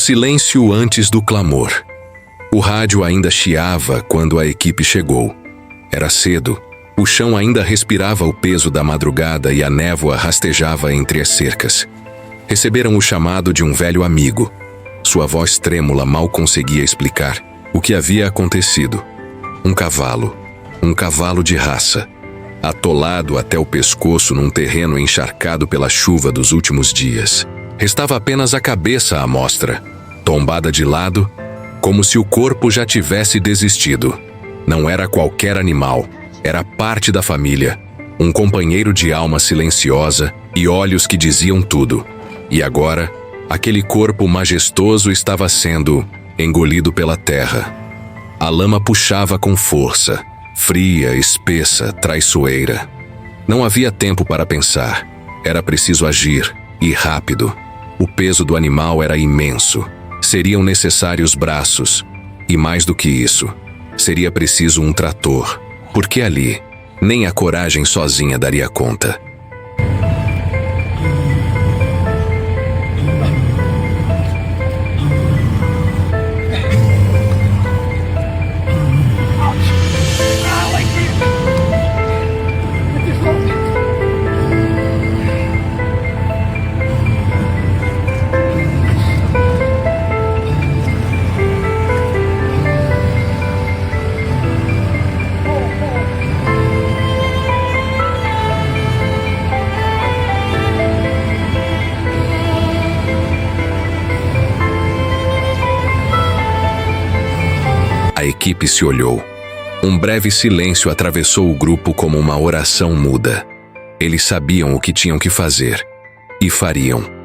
silêncio antes do clamor. O rádio ainda chiava quando a equipe chegou. Era cedo, o chão ainda respirava o peso da madrugada e a névoa rastejava entre as cercas. Receberam o chamado de um velho amigo. Sua voz trêmula mal conseguia explicar o que havia acontecido. Um cavalo de raça, atolado até o pescoço num terreno encharcado pela chuva dos últimos dias. Restava apenas a cabeça à mostra, tombada de lado, como se o corpo já tivesse desistido. Não era qualquer animal, era parte da família, um companheiro de alma silenciosa e olhos que diziam tudo. E agora, aquele corpo majestoso estava sendo engolido pela terra. A lama puxava com força, fria, espessa, traiçoeira. Não havia tempo para pensar. Era preciso agir, e rápido. O peso do animal era imenso. Seriam necessários braços. E mais do que isso, seria preciso um trator. Porque ali, nem a coragem sozinha daria conta. A equipe se olhou. Um breve silêncio atravessou o grupo como uma oração muda. Eles sabiam o que tinham que fazer. E fariam.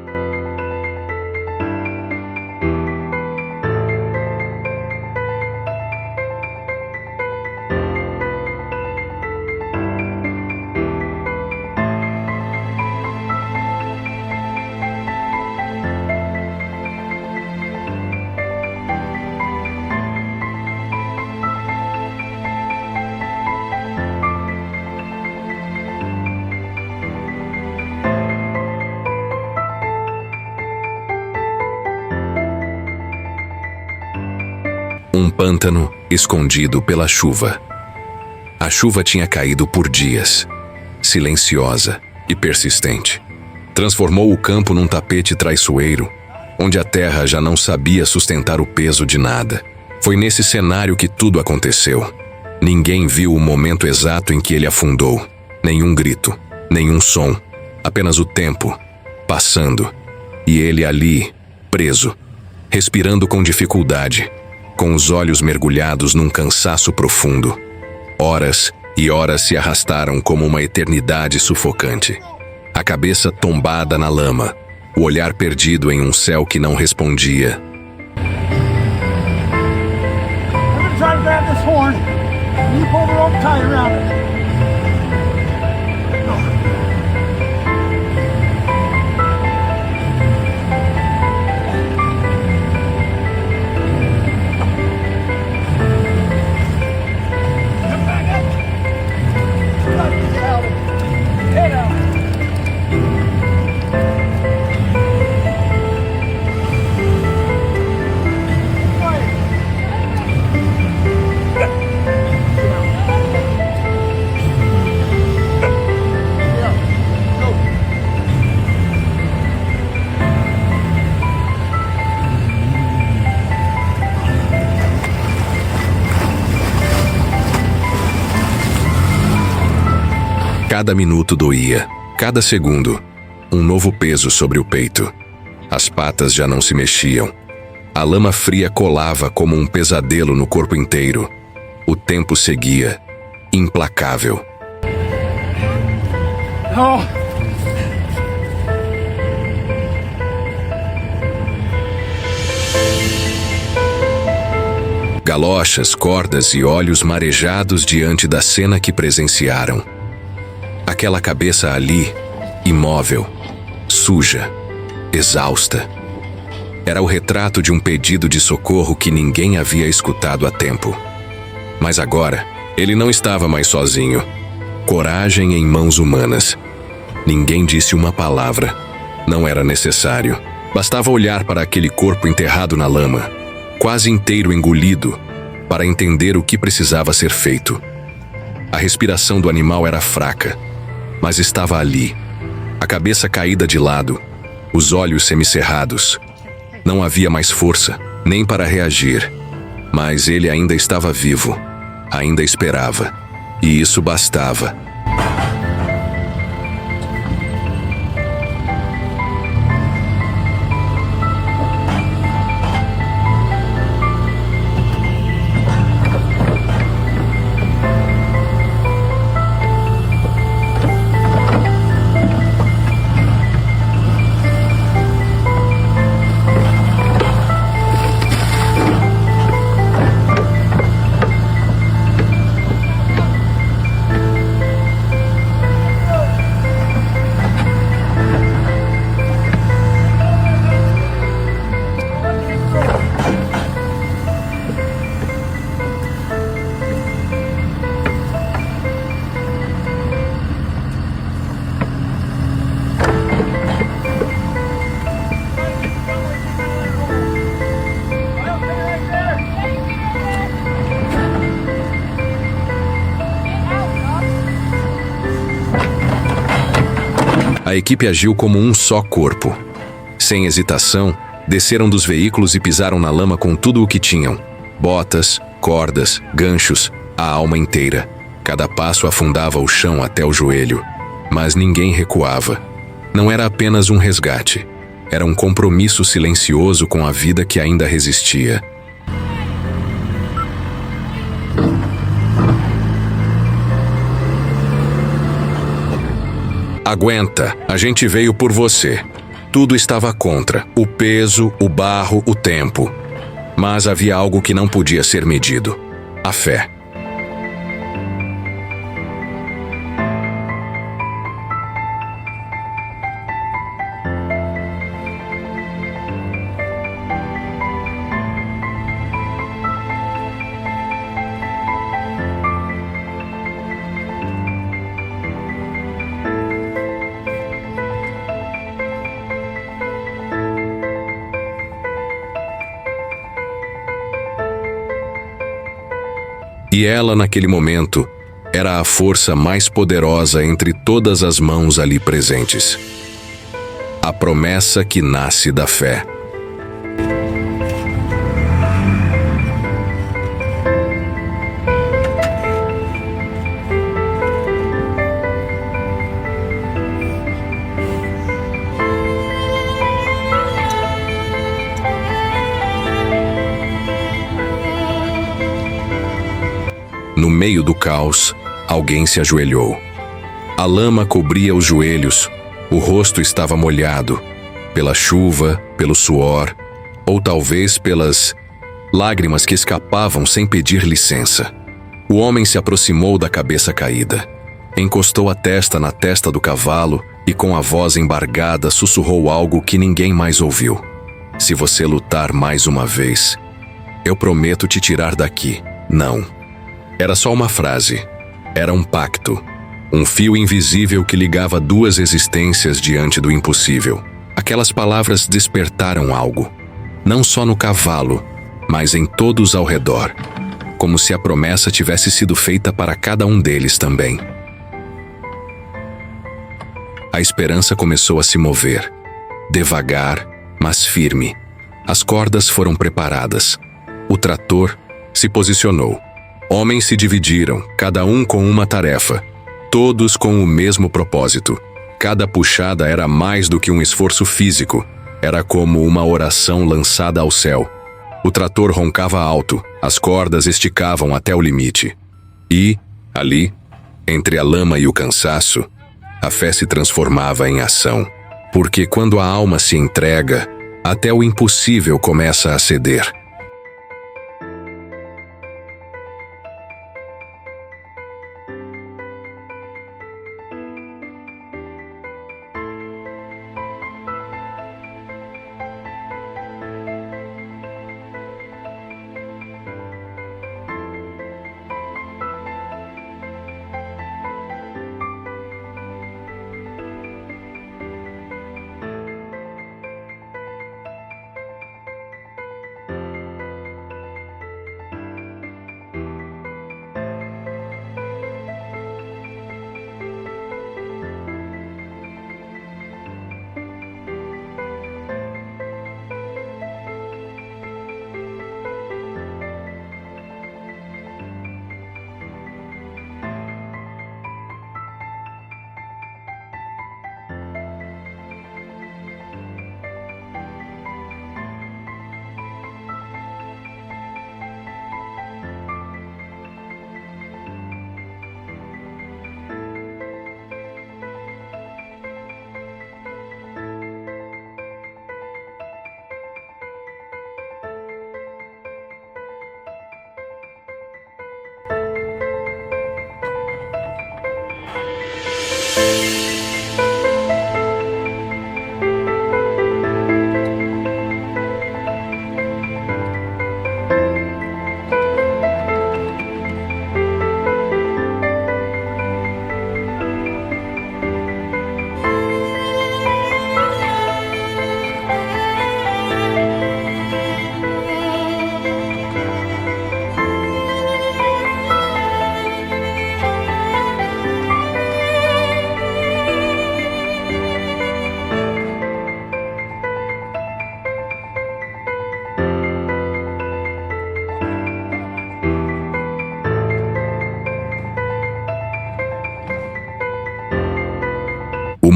Um pântano escondido pela chuva. A chuva tinha caído por dias, silenciosa e persistente. Transformou o campo num tapete traiçoeiro, onde a terra já não sabia sustentar o peso de nada. Foi nesse cenário que tudo aconteceu. Ninguém viu o momento exato em que ele afundou. Nenhum grito, nenhum som, apenas o tempo, passando. E ele ali, preso, respirando com dificuldade, com os olhos mergulhados num cansaço profundo. Horas e horas se arrastaram como uma eternidade sufocante. A cabeça tombada na lama, o olhar perdido em um céu que não respondia. Cada minuto doía, cada segundo, um novo peso sobre o peito. As patas já não se mexiam. A lama fria colava como um pesadelo no corpo inteiro. O tempo seguia, implacável. Galochas, cordas e olhos marejados diante da cena que presenciaram. Aquela cabeça ali, imóvel, suja, exausta. Era o retrato de um pedido de socorro que ninguém havia escutado há tempo. Mas agora, ele não estava mais sozinho. Coragem em mãos humanas. Ninguém disse uma palavra. Não era necessário. Bastava olhar para aquele corpo enterrado na lama, quase inteiro engolido, para entender o que precisava ser feito. A respiração do animal era fraca, mas estava ali, a cabeça caída de lado, os olhos semicerrados. Não havia mais força, nem para reagir, mas ele ainda estava vivo, ainda esperava, e isso bastava. A equipe agiu como um só corpo. Sem hesitação, desceram dos veículos e pisaram na lama com tudo o que tinham: botas, cordas, ganchos, a alma inteira. Cada passo afundava o chão até o joelho, mas ninguém recuava. Não era apenas um resgate, era um compromisso silencioso com a vida que ainda resistia. Aguenta, a gente veio por você. Tudo estava contra, o peso, o barro, o tempo. Mas havia algo que não podia ser medido: a fé. E ela, naquele momento, era a força mais poderosa entre todas as mãos ali presentes. A promessa que nasce da fé. No meio do caos, alguém se ajoelhou. A lama cobria os joelhos, o rosto estava molhado, pela chuva, pelo suor, ou talvez pelas lágrimas que escapavam sem pedir licença. O homem se aproximou da cabeça caída, encostou a testa na testa do cavalo e com a voz embargada sussurrou algo que ninguém mais ouviu. Se você lutar mais uma vez, eu prometo te tirar daqui. Não. Era só uma frase. Era um pacto. Um fio invisível que ligava duas existências diante do impossível. Aquelas palavras despertaram algo. Não só no cavalo, mas em todos ao redor. Como se a promessa tivesse sido feita para cada um deles também. A esperança começou a se mover. Devagar, mas firme. As cordas foram preparadas. O trator se posicionou. Homens se dividiram, cada um com uma tarefa, todos com o mesmo propósito. Cada puxada era mais do que um esforço físico, era como uma oração lançada ao céu. O trator roncava alto, as cordas esticavam até o limite. E, ali, entre a lama e o cansaço, a fé se transformava em ação. Porque quando a alma se entrega, até o impossível começa a ceder.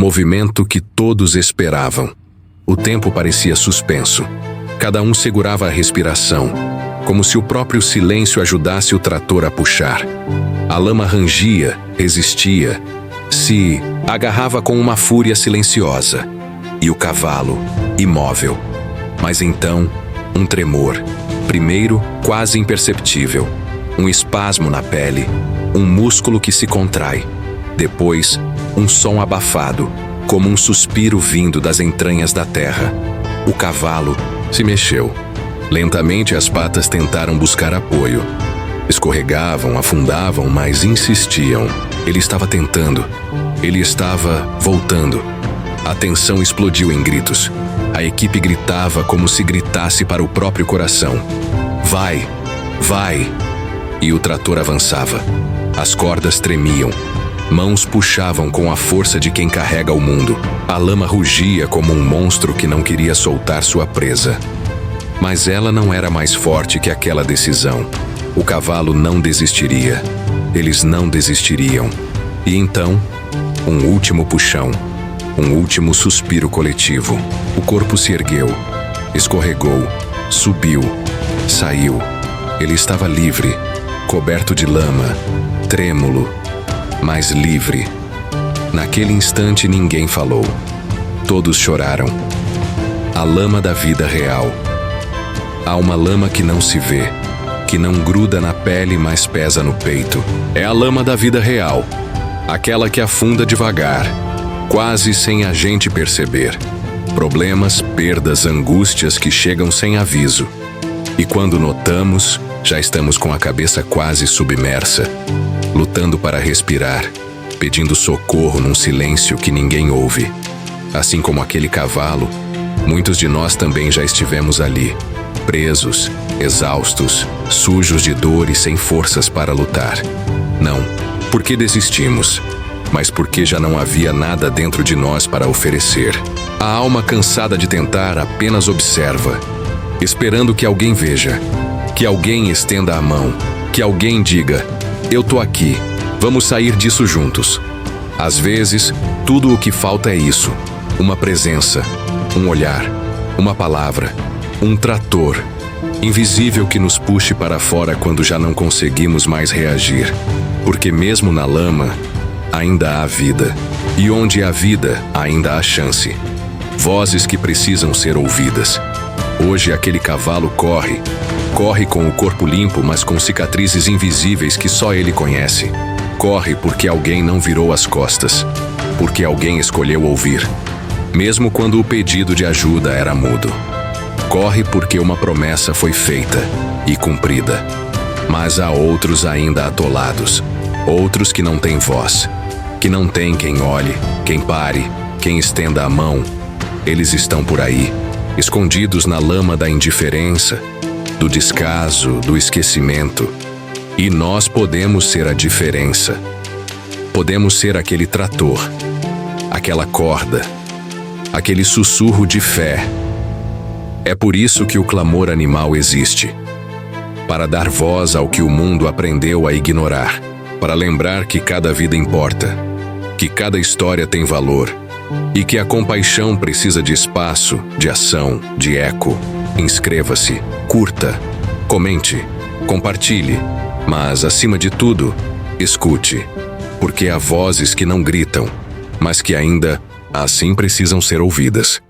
movimento que todos esperavam. O tempo parecia suspenso. Cada um segurava a respiração, como se o próprio silêncio ajudasse o trator a puxar. A lama rangia, resistia, se agarrava com uma fúria silenciosa. E o cavalo, imóvel. Mas então, um tremor. Primeiro, quase imperceptível. Um espasmo na pele, um músculo que se contrai. Depois, um som abafado, como um suspiro vindo das entranhas da terra. O cavalo se mexeu. Lentamente as patas tentaram buscar apoio. Escorregavam, afundavam, mas insistiam. Ele estava tentando. Ele estava voltando. A tensão explodiu em gritos. A equipe gritava como se gritasse para o próprio coração. Vai! Vai! E o trator avançava. As cordas tremiam. Mãos puxavam com a força de quem carrega o mundo. A lama rugia como um monstro que não queria soltar sua presa. Mas ela não era mais forte que aquela decisão. O cavalo não desistiria. Eles não desistiriam. E então, um último puxão. Um último suspiro coletivo. O corpo se ergueu. Escorregou. Subiu. Saiu. Ele estava livre. Coberto de lama. Trêmulo. Mas livre. Naquele instante ninguém falou. Todos choraram. A lama da vida real. Há uma lama que não se vê, que não gruda na pele, mas pesa no peito. É a lama da vida real. Aquela que afunda devagar, quase sem a gente perceber. Problemas, perdas, angústias que chegam sem aviso. E quando notamos, já estamos com a cabeça quase submersa, lutando para respirar, pedindo socorro num silêncio que ninguém ouve. Assim como aquele cavalo, muitos de nós também já estivemos ali, presos, exaustos, sujos de dor e sem forças para lutar. Não porque desistimos, mas porque já não havia nada dentro de nós para oferecer. A alma cansada de tentar apenas observa, esperando que alguém veja, que alguém estenda a mão, que alguém diga: eu tô aqui, vamos sair disso juntos. Às vezes, tudo o que falta é isso: uma presença, um olhar, uma palavra, um trator, invisível que nos puxe para fora quando já não conseguimos mais reagir. Porque mesmo na lama, ainda há vida. E onde há vida, ainda há chance. Vozes que precisam ser ouvidas. Hoje aquele cavalo corre. Corre com o corpo limpo, mas com cicatrizes invisíveis que só ele conhece. Corre porque alguém não virou as costas. Porque alguém escolheu ouvir. Mesmo quando o pedido de ajuda era mudo. Corre porque uma promessa foi feita e cumprida. Mas há outros ainda atolados. Outros que não têm voz. Que não tem quem olhe, quem pare, quem estenda a mão. Eles estão por aí, escondidos na lama da indiferença, do descaso, do esquecimento. E nós podemos ser a diferença. Podemos ser aquele trator, aquela corda, aquele sussurro de fé. É por isso que o clamor animal existe. Para dar voz ao que o mundo aprendeu a ignorar. Para lembrar que cada vida importa, que cada história tem valor e que a compaixão precisa de espaço, de ação, de eco. Inscreva-se, curta, comente, compartilhe, mas, acima de tudo, escute, porque há vozes que não gritam, mas que ainda assim precisam ser ouvidas.